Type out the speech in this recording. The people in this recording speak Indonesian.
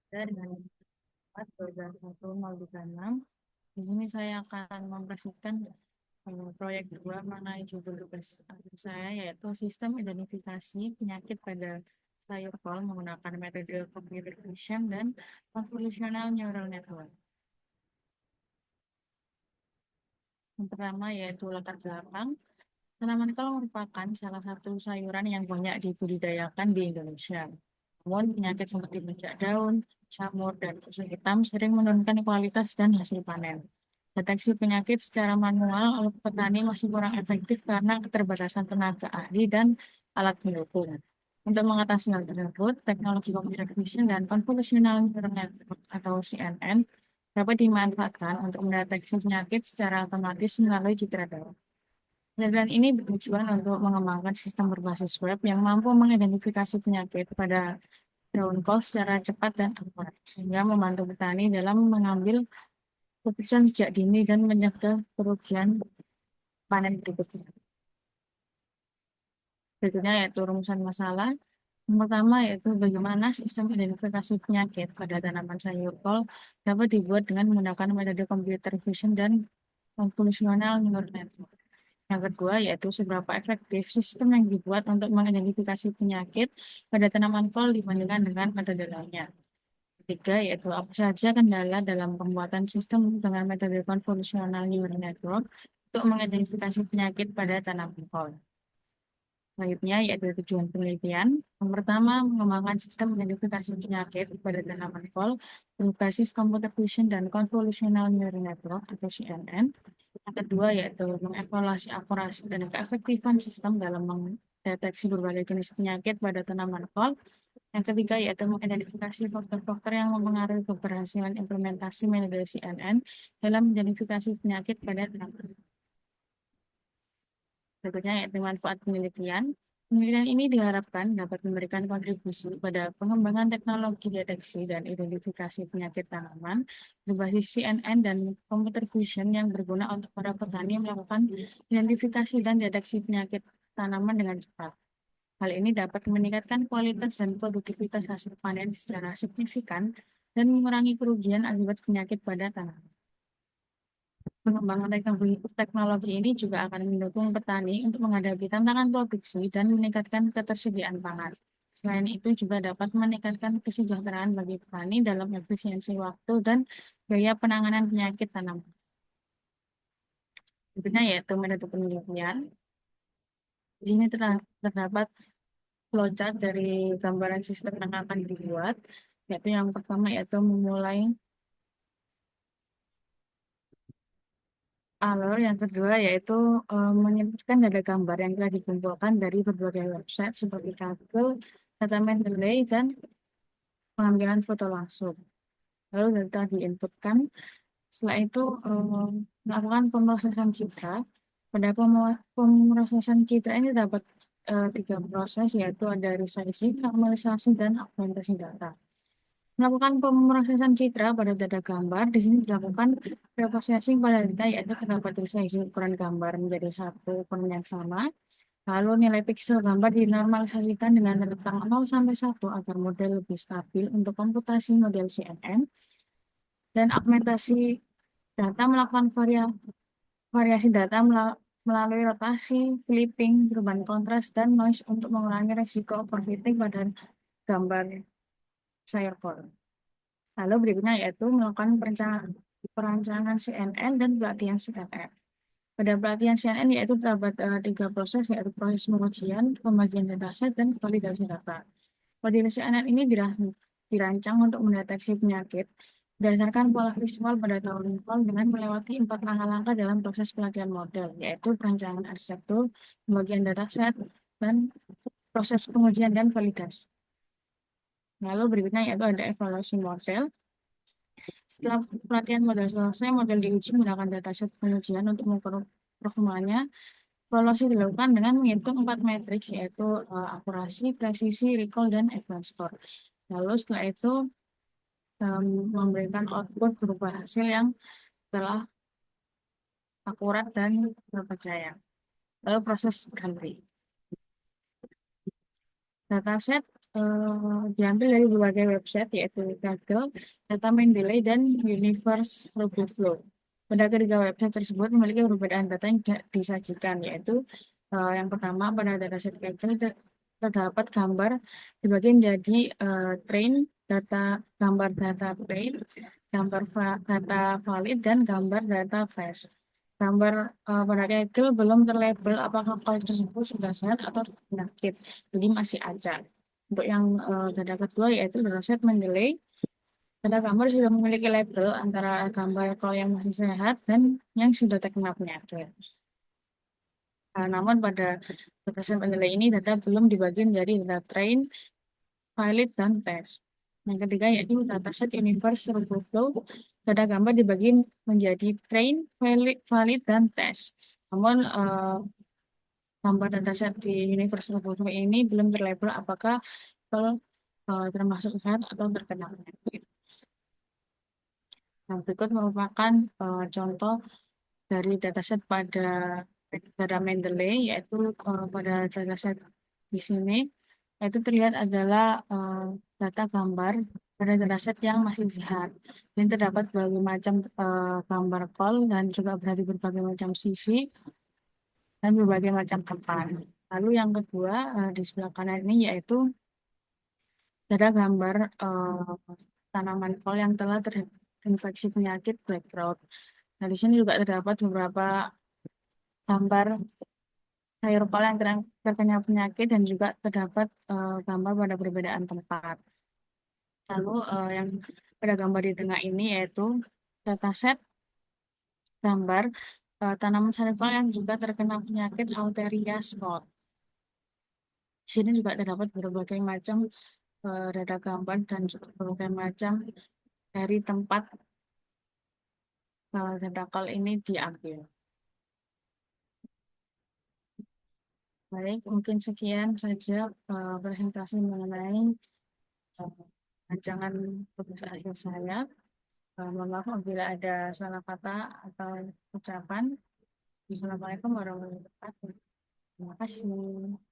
Dengan 4 2021 di sini saya akan mempresentasikan proyek 2 mengenai judul tugas akhir saya yaitu sistem identifikasi penyakit pada sayur kol menggunakan metode computer vision dan convolutional neural network. Yang pertama yaitu latar belakang. Tanaman kol merupakan salah satu sayuran yang banyak dibudidayakan di Indonesia. Namun penyakit seperti bejak daun, jamur, dan kusut hitam sering menurunkan kualitas dan hasil panen. Deteksi penyakit secara manual oleh petani masih kurang efektif karena keterbatasan tenaga ahli dan alat pendukung. Untuk mengatasi hal tersebut, teknologi computer vision dan convolutional neural network atau CNN dapat dimanfaatkan untuk mendeteksi penyakit secara otomatis melalui citra daun. Penelitian ini bertujuan untuk mengembangkan sistem berbasis web yang mampu mengidentifikasi penyakit pada daun kol secara cepat dan akurat, sehingga membantu petani dalam mengambil keputusan sejak dini dan mencegah kerugian panen berikutnya. Berikutnya yaitu rumusan masalah. Yang pertama yaitu bagaimana sistem identifikasi penyakit pada tanaman sayur kol dapat dibuat dengan menggunakan metode computer vision dan convolutional neural network. Yang kedua yaitu seberapa efektif sistem yang dibuat untuk mengidentifikasi penyakit pada tanaman kol dibandingkan dengan metode lainnya. Ketiga yaitu apa saja kendala dalam pembuatan sistem dengan metode convolutional neural network untuk mengidentifikasi penyakit pada tanaman kol. Selanjutnya yaitu tujuan penelitian. Yang pertama, mengembangkan sistem identifikasi penyakit pada tanaman kol berbasis computer vision dan convolutional neural network atau CNN. Yang kedua yaitu mengevaluasi akurasi dan keefektifan sistem dalam mendeteksi berbagai jenis penyakit pada tanaman kol. Yang ketiga yaitu mengidentifikasi faktor-faktor yang mempengaruhi keberhasilan implementasi metode CNN dalam mengidentifikasi penyakit pada tanaman. Berikutnya yaitu manfaat penelitian. Penelitian ini diharapkan dapat memberikan kontribusi pada pengembangan teknologi deteksi dan identifikasi penyakit tanaman berbasis CNN dan computer vision yang berguna untuk para petani melakukan identifikasi dan deteksi penyakit tanaman dengan cepat. Hal ini dapat meningkatkan kualitas dan produktivitas hasil panen secara signifikan dan mengurangi kerugian akibat penyakit pada tanaman. Pengembangan teknologi ini juga akan mendukung petani untuk menghadapi tantangan produksi dan meningkatkan ketersediaan pangan. Selain itu juga dapat meningkatkan kesejahteraan bagi petani dalam efisiensi waktu dan biaya penanganan penyakit tanaman. Berikutnya yaitu metode penelitian. Di sini terdapat flowchart dari gambaran sistem yang akan dibuat, yaitu yang pertama yaitu memulai alur, yang kedua yaitu menyebutkan data gambar yang telah dikumpulkan dari berbagai website seperti Kaggle, data Mendeley, dan pengambilan foto langsung. Lalu data diinputkan, setelah itu melakukan pemrosesan citra. Pada pemrosesan citra ini dapat 3 proses, yaitu ada resizing, normalisasi, dan augmentasi data. Melakukan pemrosesan citra pada data gambar, di sini dilakukan reprocessing pada data, yaitu terdapat resizing ukuran gambar menjadi satu ukuran yang sama. Lalu nilai piksel gambar dinormalisasikan dengan rentang 0 sampai 1 agar model lebih stabil untuk komputasi model CNN. Dan augmentasi data melakukan variasi data melalui rotasi, flipping, perubahan kontras, dan noise untuk mengurangi resiko overfitting pada gambar sayur kol. Lalu berikutnya yaitu melakukan perancangan CNN dan pelatihan CNN. Pada pelatihan CNN yaitu terdapat 3 proses, yaitu proses pengujian, pembagian dataset, dan validasi data. Pelatihan CNN ini dirancang untuk mendeteksi penyakit berdasarkan pola visual pada daun kol dengan melewati 4 langkah-langkah dalam proses pelatihan model, yaitu perancangan arsitektur, pembagian dataset, dan proses pengujian dan validasi. Lalu berikutnya yaitu ada evaluasi model. Setelah pelatihan model selesai, model diuji menggunakan dataset pengujian untuk mengukur performanya. Evaluasi dilakukan dengan menghitung 4 matriks, yaitu akurasi, presisi, recall, dan advance score. Lalu setelah itu memberikan output berupa hasil yang telah akurat dan terpercaya. Lalu proses berhenti. Dataset diambil dari berbagai website yaitu Kaggle, Data Mendeley, dan Universe RoboFlow. Pada ketiga website tersebut memiliki perbedaan data yang disajikan, yaitu yang pertama pada dataset Kaggle terdapat gambar dibagi menjadi train, data gambar data train, gambar data valid, dan gambar data flash. Gambar pada Kaggle belum terlabel apakah file tersebut sudah sehat atau penyakit, jadi masih acak. Untuk yang data kedua yaitu dataset Mendeley, data gambar sudah memiliki label antara gambar kalau yang masih sehat dan yang sudah terkena penyakit. Namun pada dataset Mendeley ini data belum dibagi menjadi data train, valid, dan test. Yang ketiga yaitu dataset Universe RoboFlow, data gambar dibagi menjadi train, valid, dan test. Namun gambar dataset di Universe RoboFlow ini belum terlabel apakah kalau termasuk sehat atau terkena penyakit. Nah, berikut merupakan contoh dari dataset pada data Mendeley, yaitu pada dataset di sini, yaitu terlihat adalah data gambar pada dataset yang masih sehat. Ini terdapat berbagai macam gambar call dan juga berarti berbagai macam sisi dan berbagai macam tempat. Lalu yang kedua di sebelah kanan ini yaitu data gambar tanaman kol yang telah terinfeksi penyakit black rot. Nah, di sini juga terdapat beberapa gambar sayur kol yang terkena penyakit dan juga terdapat gambar pada perbedaan tempat. Lalu yang pada gambar di tengah ini yaitu dataset gambar tanaman sayur kol yang juga terkena penyakit Alteria spot. Di sini juga terdapat berbagai macam data gambar dan juga berbagai macam dari tempat data call ini diambil. Baik, mungkin sekian saja presentasi mengenai rancangan tugas akhir saya. Mohon maaf apabila ada salah kata atau ucapan. Assalamualaikum warahmatullahi wabarakatuh. Terima kasih.